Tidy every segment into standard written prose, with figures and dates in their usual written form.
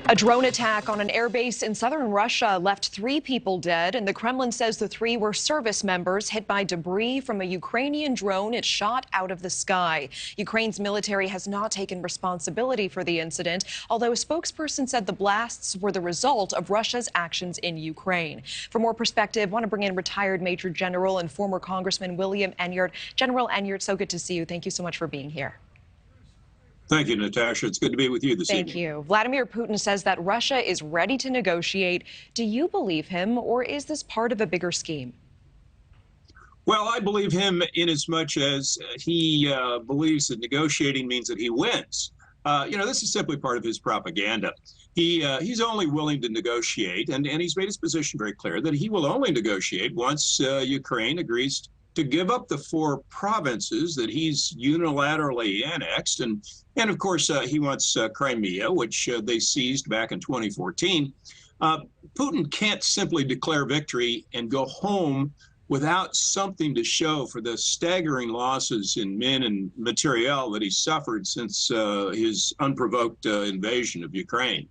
A drone attack on an airbase in southern Russia left 3 people dead, and the Kremlin says the 3 were service members hit by debris from a Ukrainian drone it shot out of the sky. Ukraine's military has not taken responsibility for the incident, although a spokesperson said the blasts were the result of Russia's actions in Ukraine. For more perspective, I want to bring in retired Major General and former Congressman William Enyart. General Enyart, so good to see you. Thank you so much for being here. Thank you, Natasha. It's good to be with you this evening. Thank you. Vladmir Putin says that Russia is ready to negotiate. Do you believe him, or is this part of a bigger scheme? Well, I believe him inasmuch as he believes that negotiating means that he wins. This is simply part of his propaganda. He's only willing to negotiate, and he's made his position very clear that he will only negotiate once Ukraine agrees to give up the 4 provinces that he's unilaterally annexed. And of course, he wants Crimea, which they seized back in 2014. Putin can't simply declare victory and go home without something to show for the staggering losses in men and materiel that he suffered since his unprovoked invasion of Ukraine.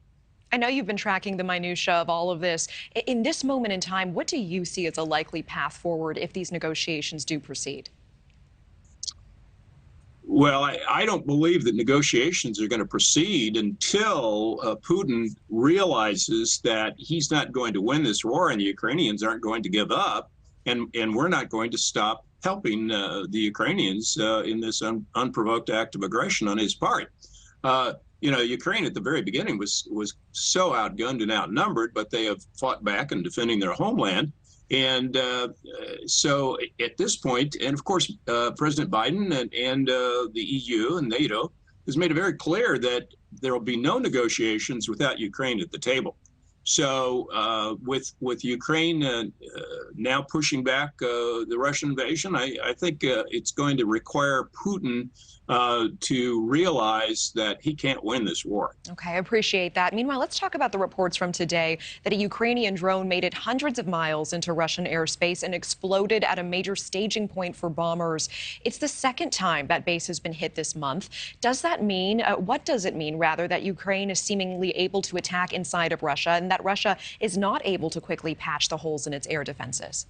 I know you've been tracking the minutia of all of this. In this moment in time, what do you see as a likely path forward if these negotiations do proceed? Well, I don't believe that negotiations are going to proceed until Putin realizes that he's not going to win this war and the Ukrainians aren't going to give up, and we're not going to stop helping the Ukrainians in this unprovoked act of aggression on his part. Ukraine at the very beginning was so outgunned and outnumbered, but they have fought back in defending their homeland. And so at this point, and of course, President Biden and the EU and NATO has made it very clear that there will be no negotiations without Ukraine at the table. So with Ukraine now pushing back the Russian invasion, I think it's going to require Putin to realize that he can't win this war. Okay, I appreciate that. Meanwhile, let's talk about the reports from today that a Ukrainian drone made it hundreds of miles into Russian airspace and exploded at a major staging point for bombers. It's the second time that base has been hit this month. Does that mean, what does it mean, rather, that Ukraine is seemingly able to attack inside of Russia and that Russia is not able to quickly patch the holes in its air defenses?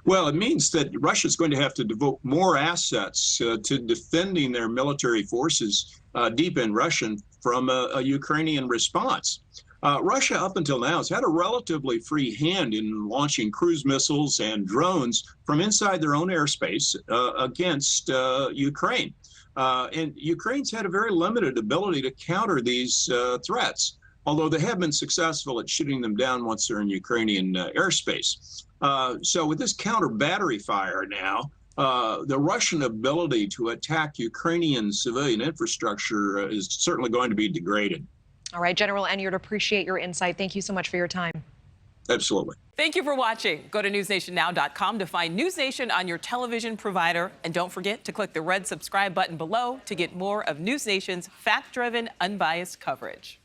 Well, it means that Russia is going to have to devote more assets to defending their military forces deep in Russia from a Ukrainian response. Russia, up until now, has had a relatively free hand in launching cruise missiles and drones from inside their own airspace against Ukraine. And Ukraine's had a very limited ability to counter these threats, although they have been successful at shooting them down once they're in Ukrainian airspace. So with this counter battery fire now, the Russian ability to attack Ukrainian civilian infrastructure is certainly going to be degraded. All right, General Enyart, appreciate your insight. Thank you so much for your time. Absolutely. Thank you for watching. Go to newsnationnow.com to find NewsNation on your television provider. And don't forget to click the red subscribe button below to get more of NewsNation's fact-driven, unbiased coverage.